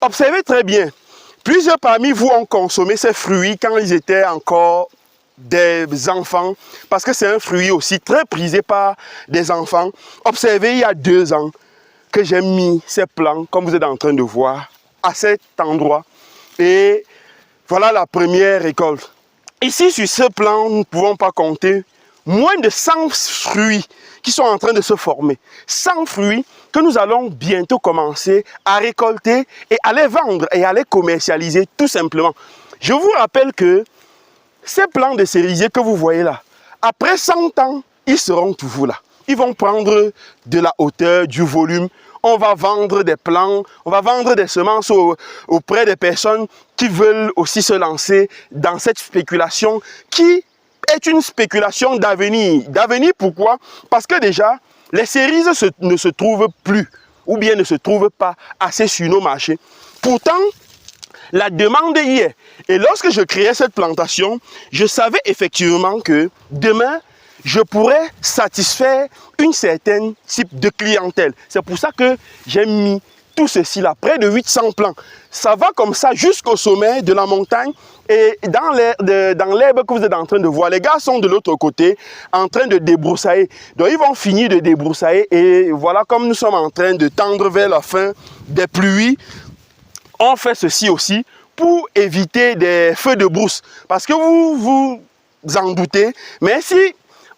Observez très bien. Plusieurs parmi vous ont consommé ces fruits quand ils étaient encore des enfants, parce que c'est un fruit aussi très prisé par des enfants. Observez, il y a 2 ans que j'ai mis ces plants, comme vous êtes en train de voir, à cet endroit. Et voilà la première récolte. Ici, sur ce plan, nous ne pouvons pas compter moins de 100 fruits qui sont en train de se former. 100 fruits que nous allons bientôt commencer à récolter et à les vendre et à les commercialiser tout simplement. Je vous rappelle que ces plants de cerisier que vous voyez là, après 100 ans, ils seront toujours là. Ils vont prendre de la hauteur, du volume. On va vendre des plants, on va vendre des semences auprès des personnes qui veulent aussi se lancer dans cette spéculation qui est une spéculation d'avenir. D'avenir pourquoi? Parce que déjà, les cerises ne se trouvent plus ou bien ne se trouvent pas assez sur nos marchés. Pourtant, la demande y est. Et lorsque je créais cette plantation, je savais effectivement que demain, je pourrais satisfaire une certaine type de clientèle. C'est pour ça que j'ai mis tout ceci là, près de 800 plants. Ça va comme ça jusqu'au sommet de la montagne et dans l'herbe que vous êtes en train de voir, les gars sont de l'autre côté en train de débroussailler. Donc ils vont finir de débroussailler et voilà comme nous sommes en train de tendre vers la fin des pluies. On fait ceci aussi pour éviter des feux de brousse. Parce que vous vous en doutez, mais si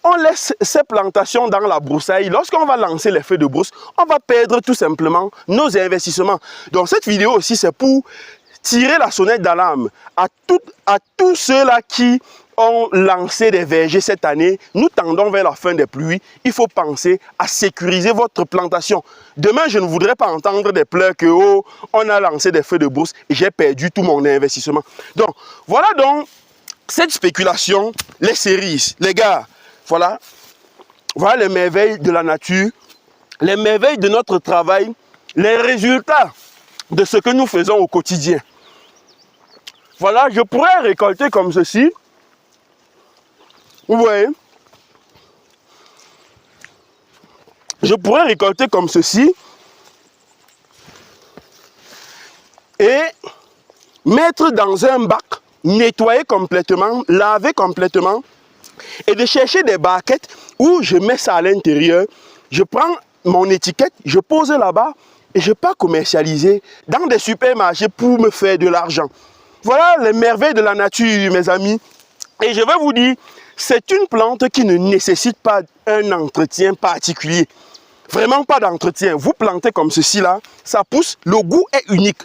on laisse ces plantations dans la broussaille, lorsqu'on va lancer les feux de brousse, on va perdre tout simplement nos investissements. Donc cette vidéo aussi, c'est pour tirer la sonnette d'alarme à tous ceux-là qui ont lancé des vergers cette année. Nous tendons vers la fin des pluies. Il faut penser à sécuriser votre plantation. Demain, je ne voudrais pas entendre des pleurs que oh, on a lancé des feux de brousse et j'ai perdu tout mon investissement. Donc, voilà donc cette spéculation, les cerises. Les gars, voilà les merveilles de la nature, les merveilles de notre travail, les résultats de ce que nous faisons au quotidien. Voilà, je pourrais récolter comme ceci. Vous voyez, je pourrais récolter comme ceci et mettre dans un bac, nettoyer complètement, laver complètement et de chercher des baquettes où je mets ça à l'intérieur. Je prends mon étiquette, je pose là-bas et je pars commercialiser dans des supermarchés pour me faire de l'argent. Voilà les merveilles de la nature, mes amis. Et je vais vous dire, c'est une plante qui ne nécessite pas un entretien particulier. Vraiment pas d'entretien. Vous plantez comme ceci là, ça pousse, le goût est unique.